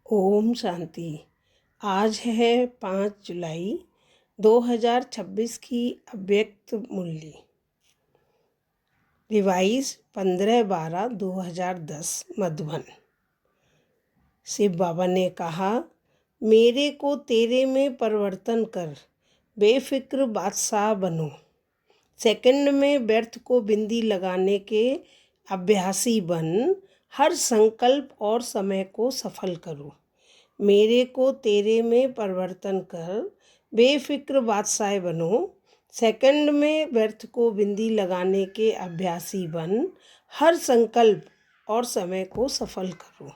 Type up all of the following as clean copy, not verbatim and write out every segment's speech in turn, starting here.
ओम शांति। आज है 5 जुलाई 2026 की अव्यक्त मूल्य। रिवाइज 15/12/2010 मधुबन। शिव बाबा ने कहा, मेरे को तेरे में परिवर्तन कर, बेफिक्र बादशाह बनो। सेकंड में व्यर्थ को बिंदी लगाने के अभ्यासी बन, हर संकल्प और समय को सफल करो। मेरे को तेरे में परिवर्तन कर, बेफिक्र बादशाह बनो। सेकंड में व्यर्थ को बिंदी लगाने के अभ्यासी बन, हर संकल्प और समय को सफल करो।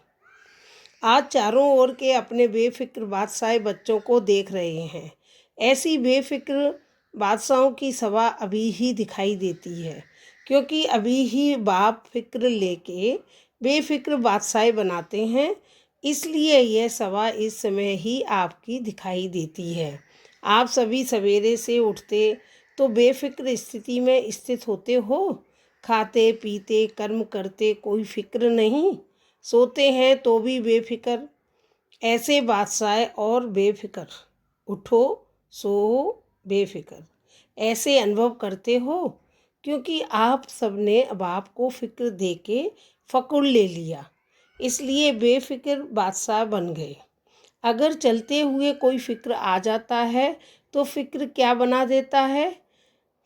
आज चारों ओर के अपने बेफिक्र बादशाह बच्चों को देख रहे हैं। ऐसी बेफिक्र बादशाहों की सभा अभी ही दिखाई देती है, क्योंकि अभी ही बाप फिक्र लेके बेफिक्र बादशाह बनाते हैं। इसलिए यह सभा इस समय ही आपकी दिखाई देती है। आप सभी सवेरे से उठते तो बेफिक्र स्थिति में स्थित होते हो। खाते पीते कर्म करते कोई फिक्र नहीं, सोते हैं तो भी बेफिक्र। ऐसे बादशाह और बेफिक्र, उठो सो बेफिक्र, ऐसे अनुभव करते हो, क्योंकि आप सबने अब आपको फिक्र दे के फकुर ले लिया, इसलिए बेफिक्र बादशाह बन गए। अगर चलते हुए कोई फिक्र आ जाता है तो फिक्र क्या बना देता है?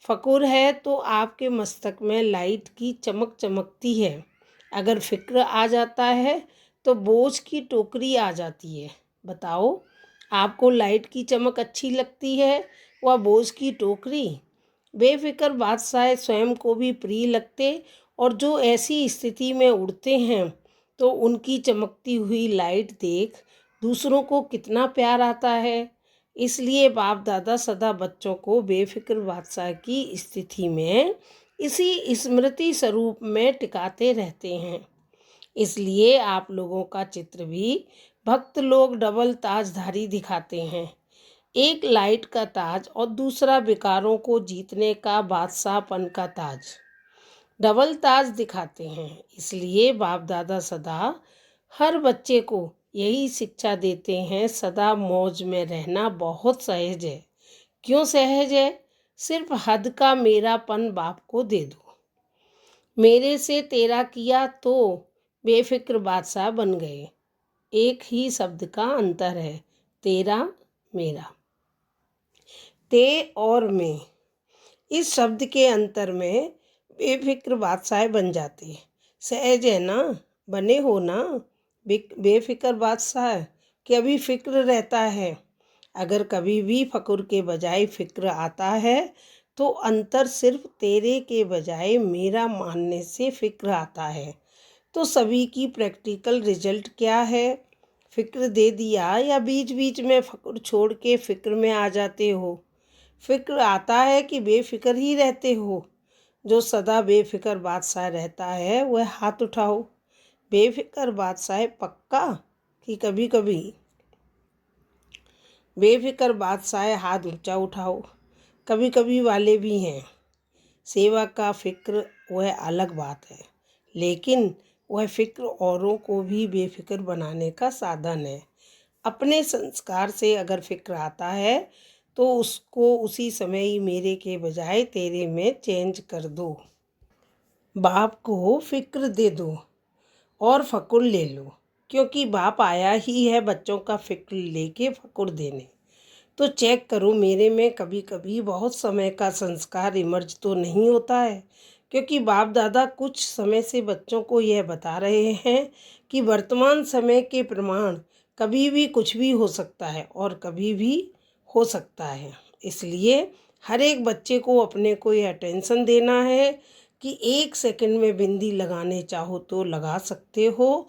फकुर है तो आपके मस्तक में लाइट की चमक चमकती है। अगर फिक्र आ जाता है तो बोझ की टोकरी आ जाती है। बताओ, आपको लाइट की चमक अच्छी लगती है व बोझ की टोकरी? बेफिक्र बादशाह स्वयं को भी प्रिय लगते, और जो ऐसी स्थिति में उड़ते हैं तो उनकी चमकती हुई लाइट देख दूसरों को कितना प्यार आता है। इसलिए बाप दादा सदा बच्चों को बेफिक्र बादशाह की स्थिति में इसी स्मृति स्वरूप में टिकाते रहते हैं। इसलिए आप लोगों का चित्र भी भक्त लोग डबल ताजधारी दिखाते हैं, एक लाइट का ताज और दूसरा विकारों को जीतने का बादशाहपन का ताज। डबल ताज दिखाते हैं। इसलिए बाप दादा सदा हर बच्चे को यही शिक्षा देते हैं, सदा मौज में रहना बहुत सहज है। क्यों सहज है? सिर्फ हद का मेरापन बाप को दे दो। मेरे से तेरा किया तो बेफिक्र बादशाह बन गए। एक ही शब्द का अंतर है, तेरा मेरा। ते और मैं, इस शब्द के अंतर में बेफिक्र बादशाह बन जाते। सहज है ना, बने हो ना बेफिक्र बादशाह, कि अभी फिक्र रहता है। अगर कभी भी फकुर के बजाय फिक्र आता है तो अंतर सिर्फ तेरे के बजाय मेरा मानने से फिक्र आता है। तो सभी की प्रैक्टिकल रिजल्ट क्या है? फिक्र दे दिया या बीच बीच में फकुर छोड़ के फिक्र में आ जाते हो? फिक्र आता है कि बेफिक्र ही रहते हो? जो सदा बेफिक्र बादशाह रहता है वह हाथ उठाओ। बेफिक्र बादशाह पक्का कि कभी कभी? बेफिक्र बादशाह हाथ ऊंचा उठाओ। कभी कभी वाले भी हैं। सेवा का फिक्र वह अलग बात है, लेकिन वह फिक्र औरों को भी बेफिक्र बनाने का साधन है। अपने संस्कार से अगर फिक्र आता है तो उसको उसी समय ही मेरे के बजाय तेरे में चेंज कर दो। बाप को फिक्र दे दो और फकुर ले लो, क्योंकि बाप आया ही है बच्चों का फिक्र लेके फकुर देने। तो चेक करो, मेरे में कभी कभी बहुत समय का संस्कार इमर्ज तो नहीं होता है, क्योंकि बाप दादा कुछ समय से बच्चों को यह बता रहे हैं कि वर्तमान समय के प्रमाण कभी भी कुछ भी हो सकता है और कभी भी हो सकता है। इसलिए हर एक बच्चे को अपने को यह अटेंशन देना है कि 1 सेकंड में बिंदी लगाने चाहो तो लगा सकते हो।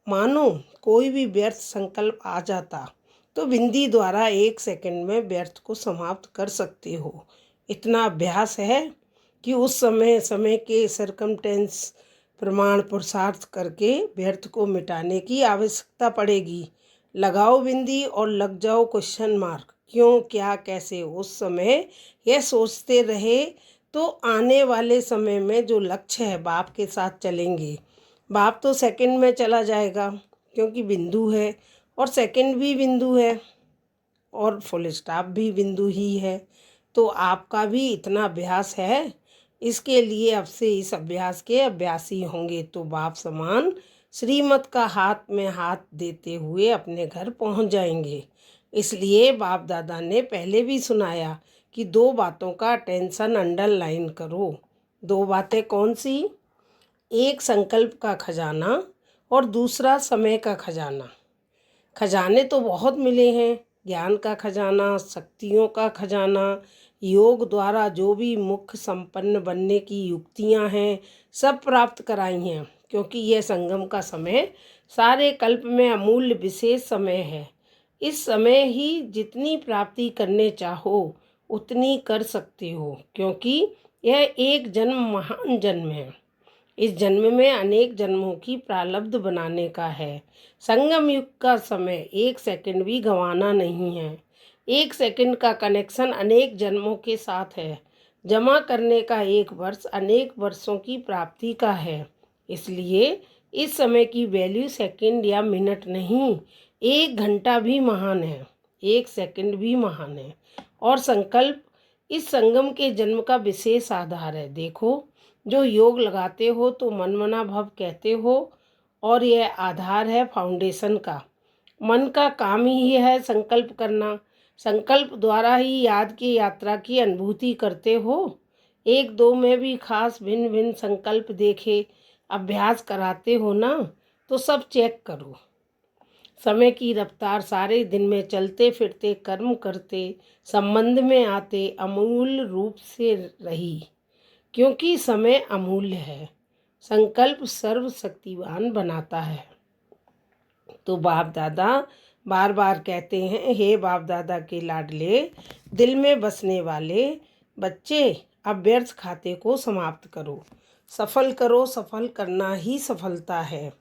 मानो कोई भी व्यर्थ संकल्प आ जाता तो बिंदी द्वारा 1 सेकंड में व्यर्थ को समाप्त कर सकते हो। इतना अभ्यास है कि उस समय के सरकमटेंस प्रमाण पुरुषार्थ करके व्यर्थ को मिटाने की आवश्यकता पड़ेगी। लगाओ बिंदी और लग जाओ क्वेश्चन मार्क। क्यों, क्या, कैसे? उस समय यह सोचते रहे तो आने वाले समय में जो लक्ष्य है बाप के साथ चलेंगे। बाप तो सेकंड में चला जाएगा क्योंकि बिंदु है, और सेकंड भी बिंदु है और फुल स्टॉप भी बिंदु ही है। तो आपका भी इतना अभ्यास है, इसके लिए अब से इस अभ्यास के अभ्यासी होंगे तो बाप समान श्रीमत का हाथ में हाथ देते हुए अपने घर पहुंच जाएंगे। इसलिए बाप दादा ने पहले भी सुनाया कि 2 बातों का अटेंशन अंडरलाइन करो। 2 बातें कौन सी? एक संकल्प का खजाना और दूसरा समय का खजाना। खजाने तो बहुत मिले हैं, ज्ञान का खजाना, शक्तियों का खजाना, योग द्वारा जो भी मुख्य संपन्न बनने की युक्तियां हैं सब प्राप्त कराई हैं, क्योंकि यह संगम का समय सारे कल्प में अमूल्य विशेष समय है। इस समय ही जितनी प्राप्ति करने चाहो उतनी कर सकते हो, क्योंकि यह एक जन्म महान जन्म है। इस जन्म में अनेक जन्मों की प्रारब्ध बनाने का है। संगम युग का समय 1 सेकंड भी गंवाना नहीं है। 1 सेकंड का कनेक्शन अनेक जन्मों के साथ है। जमा करने का 1 वर्ष अनेक वर्षों की प्राप्ति का है। इसलिए इस समय की वैल्यू सेकंड या मिनट नहीं, 1 घंटा भी महान है, 1 सेकंड भी महान है। और संकल्प इस संगम के जन्म का विशेष आधार है। देखो, जो योग लगाते हो तो मनमना भव कहते हो, और यह आधार है फाउंडेशन का। मन का काम ही है संकल्प करना। संकल्प द्वारा ही याद की यात्रा की अनुभूति करते हो। 1-2 में भी खास भिन्न भिन्न संकल्प देखे अभ्यास कराते हो ना, तो सब चेक करो। समय की रफ्तार सारे दिन में चलते फिरते कर्म करते संबंध में आते अमूल्य रूप से रही, क्योंकि समय अमूल्य है। संकल्प सर्वशक्तिवान बनाता है। तो बाप दादा बार बार कहते हैं, हे बाप दादा के लाडले दिल में बसने वाले बच्चे, अब व्यर्थ खाते को समाप्त करो, सफल करो। सफल करना ही सफलता है।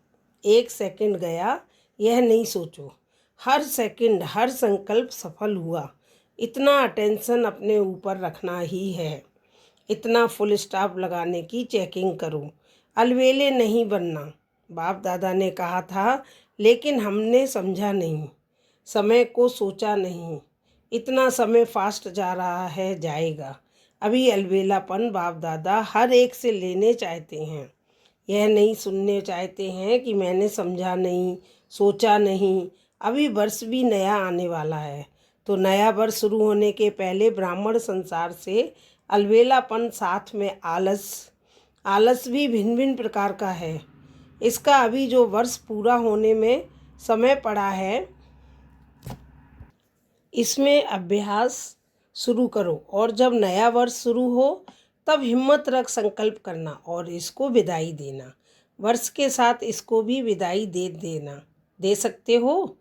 1 सेकंड गया यह नहीं सोचो, हर सेकंड हर संकल्प सफल हुआ, इतना अटेंशन अपने ऊपर रखना ही है। इतना फुल स्टॉप लगाने की चेकिंग करो, अलवेले नहीं बनना। बाप दादा ने कहा था, लेकिन हमने समझा नहीं, समय को सोचा नहीं। इतना समय फास्ट जा रहा है, जाएगा। अभी अलवेलापन बाप दादा हर एक से लेने चाहते हैं। यह नहीं सुनने चाहते हैं कि मैंने समझा नहीं, सोचा नहीं। अभी वर्ष भी नया आने वाला है, तो नया वर्ष शुरू होने के पहले ब्राह्मण संसार से अलवेलापन, साथ में आलस भी भिन्न भिन्न प्रकार का है। इसका अभी जो वर्ष पूरा होने में समय पड़ा है, इसमें अभ्यास शुरू करो, और जब नया वर्ष शुरू हो तब हिम्मत रख संकल्प करना और इसको विदाई देना। वर्ष के साथ इसको भी विदाई दे देना। दे सकते हो?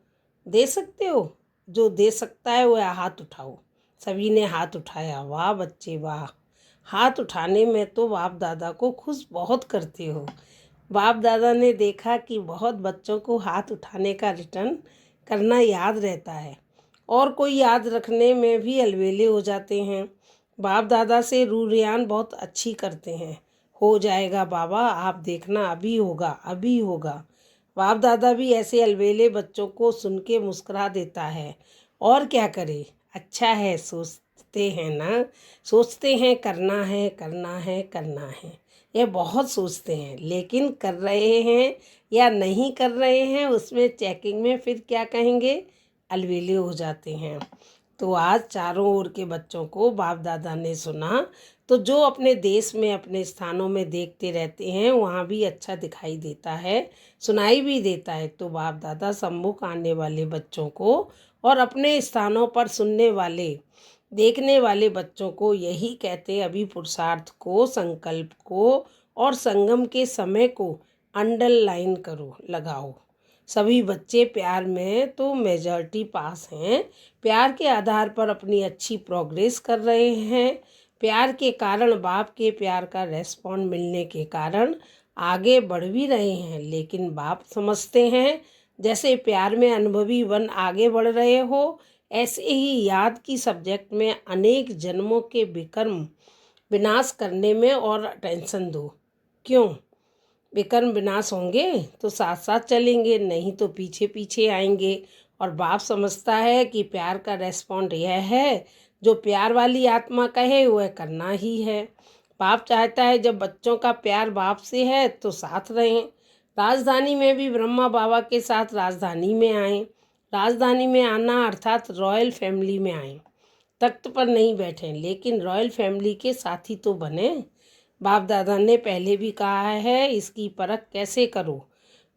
दे सकते हो? जो दे सकता है वह हाथ उठाओ। सभी ने हाथ उठाया। वाह बच्चे वाह! हाथ उठाने में तो बाप दादा को खुश बहुत करते हो। बाप दादा ने देखा कि बहुत बच्चों को हाथ उठाने का रिटर्न करना याद रहता है, और कोई याद रखने में भी अलवेले हो जाते हैं। बाप दादा से रूरियान बहुत अच्छी करते हैं। हो जाएगा बाबा, आप देखना, अभी होगा, अभी होगा। बाप दादा भी ऐसे अलवेले बच्चों को सुन के मुस्कुरा देता है। और क्या करे, अच्छा है, सोचते हैं ना, सोचते हैं करना है, करना है, करना है। ये बहुत सोचते हैं, लेकिन कर रहे हैं या नहीं कर रहे हैं उसमें चेकिंग में फिर क्या कहेंगे, अलवेले हो जाते हैं। तो आज चारों ओर के बच्चों को बाप दादा ने सुना, तो जो अपने देश में अपने स्थानों में देखते रहते हैं वहाँ भी अच्छा दिखाई देता है, सुनाई भी देता है। तो बाप दादा सम्मुख आने वाले बच्चों को और अपने स्थानों पर सुनने वाले देखने वाले बच्चों को यही कहते, अभी पुरुषार्थ को, संकल्प को और संगम के समय को अंडरलाइन करो, लगाओ। सभी बच्चे प्यार में तो मेजॉरिटी पास हैं, प्यार के आधार पर अपनी अच्छी प्रोग्रेस कर रहे हैं। प्यार के कारण, बाप के प्यार का रेस्पॉन्ड मिलने के कारण आगे बढ़ भी रहे हैं। लेकिन बाप समझते हैं जैसे प्यार में अनुभवी वन आगे बढ़ रहे हो, ऐसे ही याद की सब्जेक्ट में अनेक जन्मों के विकर्म विनाश करने में और टेंशन दो। क्यों? विकर्म विनाश होंगे तो साथ साथ चलेंगे, नहीं तो पीछे पीछे आएंगे और बाप समझता है कि प्यार का रेस्पॉन्ड यह है, जो प्यार वाली आत्मा कहे वह करना ही है। बाप चाहता है जब बच्चों का प्यार बाप से है तो साथ रहें। राजधानी में भी ब्रह्मा बाबा के साथ राजधानी में आए। राजधानी में आना अर्थात रॉयल फैमिली में आए। तख्त पर नहीं बैठे लेकिन रॉयल फैमिली के साथी तो बने। बाप दादा ने पहले भी कहा है, इसकी परख कैसे करो।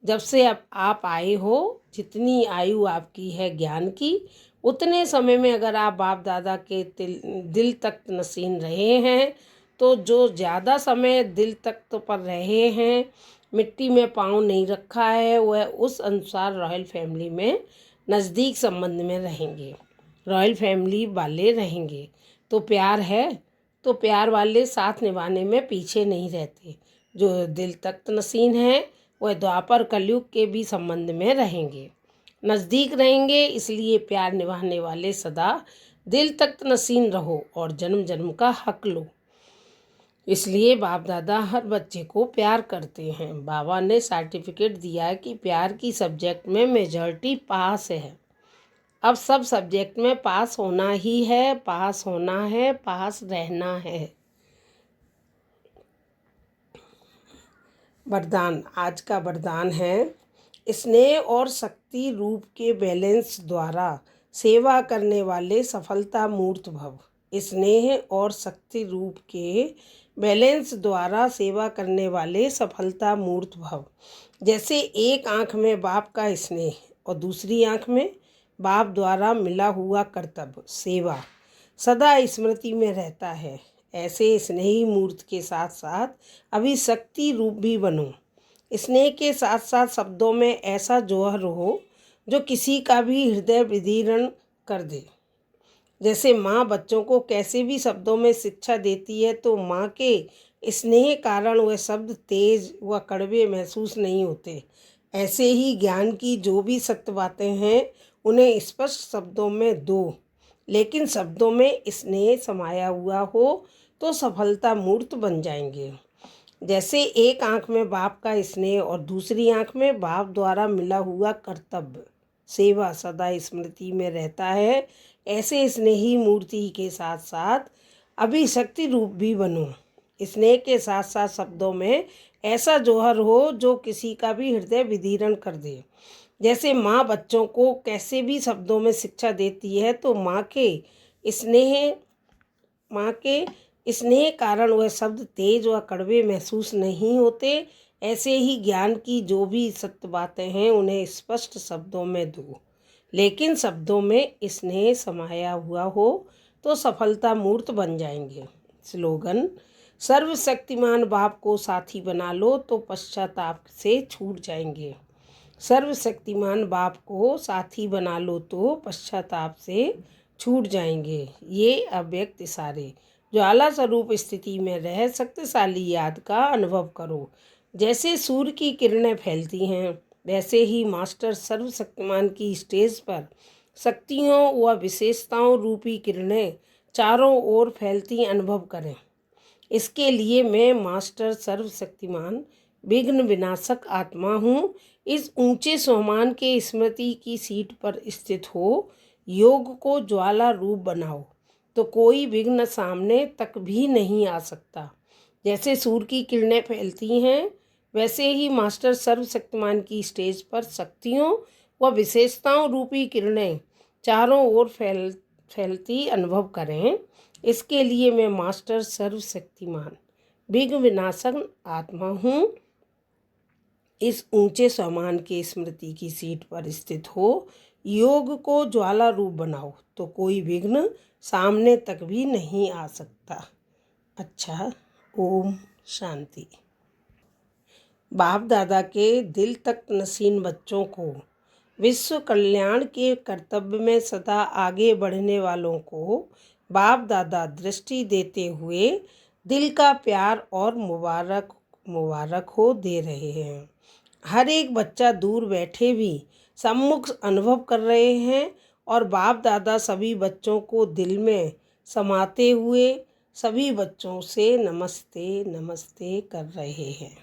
जब से अब आप आए हो, जितनी आयु आपकी है ज्ञान की, उतने समय में अगर आप बाप दादा के दिल तख्त नसीन रहे हैं तो जो ज़्यादा समय दिल तख्त पर रहे हैं, मिट्टी में पाँव नहीं रखा है, वह उस अनुसार रॉयल फैमिली में नज़दीक संबंध में रहेंगे, रॉयल फैमिली वाले रहेंगे। तो प्यार है तो प्यार वाले साथ निभाने में पीछे नहीं रहते। जो दिल तख्त नसीन है वह द्वापर कलयुग के भी संबंध में रहेंगे, नज़दीक रहेंगे। इसलिए प्यार निभाने वाले सदा दिल तख्त नसीन रहो और जन्म जन्म का हक लो। इसलिए बाप दादा हर बच्चे को प्यार करते हैं। बाबा ने सर्टिफिकेट दिया है कि प्यार की सब्जेक्ट में मेजॉरिटी पास है। अब सब सब्जेक्ट में पास होना ही है, पास होना है, पास रहना है। वरदान, आज का वरदान है, स्नेह और शक्ति रूप के बैलेंस द्वारा सेवा करने वाले सफलता मूर्त भव। स्नेह और शक्ति रूप के बैलेंस द्वारा सेवा करने वाले सफलता मूर्त भव। जैसे एक आँख में बाप का स्नेह और दूसरी आँख में बाप द्वारा मिला हुआ कर्तव्य सेवा सदा स्मृति में रहता है, ऐसे स्नेही मूर्त के साथ साथ अभी शक्ति रूप भी बनो। स्नेह के साथ साथ शब्दों में ऐसा जौहर हो जो किसी का भी हृदय विदीर्ण कर दे। जैसे माँ बच्चों को कैसे भी शब्दों में शिक्षा देती है तो माँ के स्नेह कारण वह शब्द तेज व कड़वे महसूस नहीं होते। ऐसे ही ज्ञान की जो भी सत्य बातें हैं उन्हें स्पष्ट शब्दों में दो, लेकिन शब्दों में स्नेह समाया हुआ हो तो सफलता मूर्त बन जाएंगे। जैसे एक आँख में बाप का स्नेह और दूसरी आँख में बाप द्वारा मिला हुआ कर्तव्य सेवा सदा स्मृति में रहता है, ऐसे स्नेही मूर्ति के साथ साथ अभी शक्ति रूप भी बनो। स्नेह के साथ साथ शब्दों में ऐसा जौहर हो जो किसी का भी हृदय विदीर्ण कर दे। जैसे माँ बच्चों को कैसे भी शब्दों में शिक्षा देती है तो माँ के स्नेह कारण वह शब्द तेज व कड़वे महसूस नहीं होते। ऐसे ही ज्ञान की जो भी सत्य बातें हैं उन्हें स्पष्ट शब्दों में दो, लेकिन शब्दों में स्नेह समाया हुआ हो तो सफलता मूर्त बन जाएंगे। स्लोगन, सर्वशक्तिमान बाप को साथी बना लो तो पश्चाताप से छूट जाएंगे। सर्वशक्तिमान बाप को साथी बना लो तो पश्चाताप से छूट जाएंगे। ये अव्यक्त इशारे ज्वाला स्वरूप स्थिति में रह शक्तिशाली याद का अनुभव करो। जैसे सूर्य की किरणें फैलती हैं, वैसे ही मास्टर सर्वशक्तिमान की स्टेज पर शक्तियों व विशेषताओं रूपी किरणें चारों ओर फैलती अनुभव करें। इसके लिए मैं मास्टर सर्वशक्तिमान विघ्न विनाशक आत्मा हूँ। इस ऊंचे सोमान के स्मृति की सीट पर स्थित हो योग को ज्वाला रूप बनाओ तो कोई विघ्न सामने तक भी नहीं आ सकता। जैसे सूर्य की किरणें फैलती हैं, वैसे ही मास्टर सर्वशक्तिमान की स्टेज पर शक्तियों व विशेषताओं रूपी किरणें चारों ओर फैलती अनुभव करें। इसके लिए मैं मास्टर सर्वशक्तिमान विघ्न विनाशक आत्मा हूँ। इस ऊंचे सामान के स्मृति की सीट पर स्थित हो योग को ज्वाला रूप बनाओ तो कोई विघ्न सामने तक भी नहीं आ सकता। अच्छा, ओम शांति। बाप दादा के दिल तक नसीन बच्चों को विश्व कल्याण के कर्तव्य में सदा आगे बढ़ने वालों को बाप दादा दृष्टि देते हुए दिल का प्यार और मुबारक हो दे रहे हैं। हर एक बच्चा दूर बैठे भी सम्मुख अनुभव कर रहे हैं और बाप दादा सभी बच्चों को दिल में समाते हुए सभी बच्चों से नमस्ते नमस्ते कर रहे हैं।